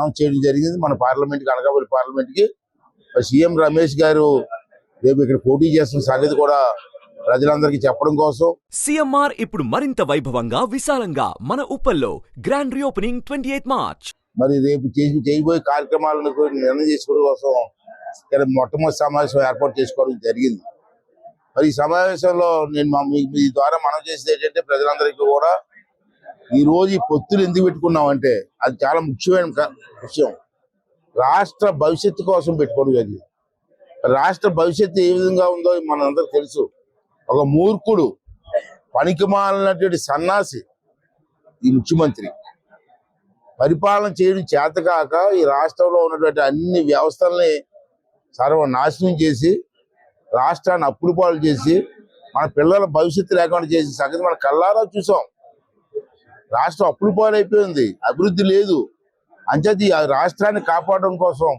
Announce చేయడం జరిగింది మన పార్లమెంట్కి, అనకాపల్లి పార్లమెంట్కి. సీఎం రమేష్ గారు రేపు ఇక్కడ పోటీ చేస్తున్న సంగతి కూడా ప్రజలందరికీ చెప్పడం కోసం. సిఎంఆర్ ఇప్పుడు మరింత వైభవంగా, విశాలంగా మన ఉప్పల్లో గ్రాండ్ రీఓపెనింగ్ 28 మార్చ్. మరి రేపు చేయబోయే కార్యక్రమాలను నిర్ణయం చేసుకోవడం కోసం ఇక్కడ మొట్టమొదటి సమావేశం ఏర్పాటు చేసుకోవడం జరిగింది. మరి ఈ సమావేశంలో నేను మీ ద్వారా మనం చేసేది ఏంటంటే, ప్రజలందరికీ కూడా ఈ రోజు ఈ పొత్తులు ఎందుకు పెట్టుకున్నామంటే అది చాలా ముఖ్యమైన విషయం. రాష్ట్ర భవిష్యత్తు కోసం పెట్టుకోవడం జరిగింది. రాష్ట్ర భవిష్యత్తు ఏ విధంగా ఉందో మనందరికి తెలుసు. ఒక మూర్ఖుడు, పనికిమాలినటువంటి సన్నాసి ఈ ముఖ్యమంత్రి పరిపాలన చేయడం చేతకాక ఈ రాష్ట్రంలో ఉన్నటువంటి అన్ని వ్యవస్థల్ని సర్వనాశనం చేసి, రాష్ట్రాన్ని అప్పుల పాలు చేసి, మన పిల్లల భవిష్యత్తు లేకుండా చేసి సంగతి మన కళ్ళారా చూసాం. రాష్ట్రం అప్పుల పాలు అయిపోయింది, అభివృద్ధి లేదు. అంచేది ఆ రాష్ట్రాన్ని కాపాడడం కోసం,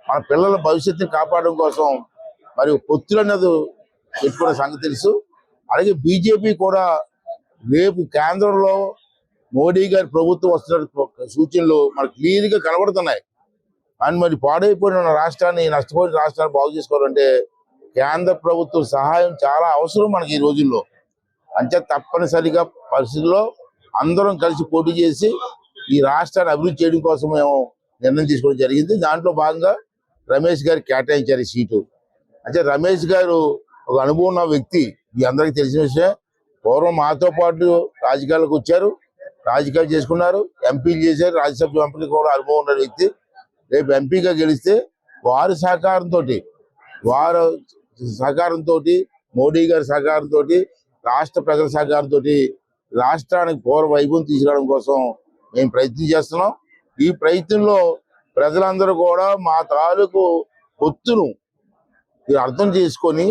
మన పిల్లల భవిష్యత్తుని కాపాడడం కోసం మరి పొత్తులు అనేది పెట్టుకున్న సంగతి తెలుసు. అలాగే బీజేపీ కూడా రేపు కేంద్రంలో మోడీ గారి ప్రభుత్వం వస్తున్న సూచనలు మనకు క్లియర్గా కనబడుతున్నాయి. అండ్ మరి పాడైపోయిన రాష్ట్రాన్ని, నష్టపోయిన రాష్ట్రాన్ని బాగు చేసుకోవాలంటే కేంద్ర ప్రభుత్వం సహాయం చాలా అవసరం మనకి ఈ రోజుల్లో. అంతే తప్పనిసరిగా పరిస్థితుల్లో అందరం కలిసి పోటీ చేసి ఈ రాష్ట్రాన్ని అభివృద్ధి చేయడం కోసం మేము నిర్ణయం తీసుకోవడం జరిగింది. దాంట్లో భాగంగా రమేష్ గారు కేటాయించారు ఈ సీటు. అంటే రమేష్ గారు ఒక అనుభవం ఉన్న వ్యక్తి, మీ అందరికీ తెలిసిన విషయం. పూర్వం మాతో పాటు రాజకీయాలకు వచ్చారు, రాజకీయాలు చేసుకున్నారు, ఎంపీలు చేశారు, రాజ్యసభ ఎంపీలు కూడా అనుభవం ఉన్న వ్యక్తి. రేపు ఎంపీగా గెలిస్తే వారి సహకారంతో, మోడీ గారి సహకారంతో, రాష్ట్ర ప్రజల సహకారంతో రాష్ట్రానికి పూర్వ వైభవం తీసుకురావడం కోసం మేము ప్రయత్నం చేస్తున్నాం. ఈ ప్రయత్నంలో ప్రజలందరూ కూడా మా తాలూకు పొత్తును మీరు అర్థం చేసుకొని,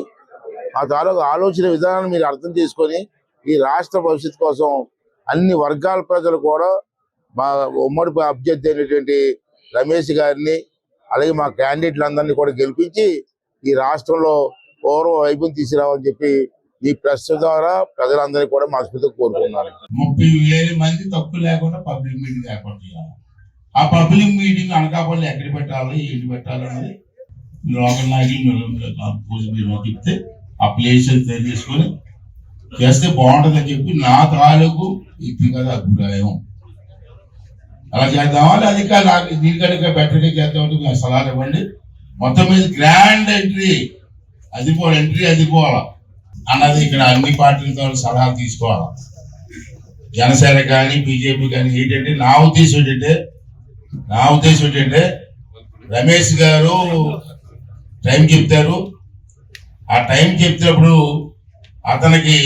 మా తాలూకు ఆలోచన విధానాన్ని మీరు అర్థం చేసుకొని ఈ రాష్ట్ర భవిష్యత్తు కోసం అన్ని వర్గాల ప్రజలు కూడా మా ఉమ్మడి అభ్యర్థి అయినటువంటి రమేష్ గారిని, అలాగే మా క్యాండిడేట్లందరినీ కూడా గెలిపించి ఈ రాష్ట్రంలో పూర్వ వైభవం తీసుకురావాలని చెప్పి ఈ ప్రెస్ ద్వారా ప్రజలందరినీ కూడా మనస్ఫూర్తిగా కోరుకున్నారు. 30,000 మంది తక్కువ లేకుండా పబ్లిక్ మీటింగ్ ఏర్పాటు చేయాలి. ఆ పబ్లిక్ మీటింగ్ అనకాపల్లి ఎక్కడ పెట్టాలి, ఏంటి పెట్టాలన్నది లోకల్ నాయకులు చెప్తే ఆ ప్లేస్ తెలియజేసుకొని చేస్తే బాగుంటుందని చెప్పి నా తాలూకు వ్యక్తిగత అభిప్రాయం. అలా చేద్దామా, అది నాకు దీనికంటే బెటర్గా చేద్దామంటే మీరు సలహాలు ఇవ్వండి. మొత్తం మీద గ్రాండ్ ఎంట్రీ అదిపోవాలా అన్నది ఇక్కడ అన్ని పార్టీలతో సలహాలు తీసుకోవాలి. జనసేన కానీ బీజేపీ కానీ ఏంటంటే నా ఉద్దేశం ఏంటంటే రమేష్ గారు టైం చెప్తారు. ఆ టైం చెప్తున్నప్పుడు అతనికి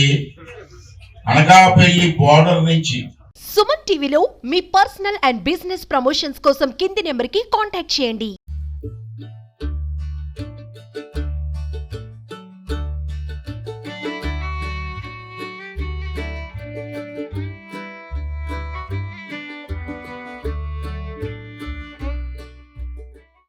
అనకాపల్లి బోర్డర్ నుంచి సుమన్ టీవీలో మీ పర్సనల్ అండ్ బిజినెస్ ప్రమోషన్స్ కోసం కింది నెంబర్కి కాంటాక్ట్ చేయండి.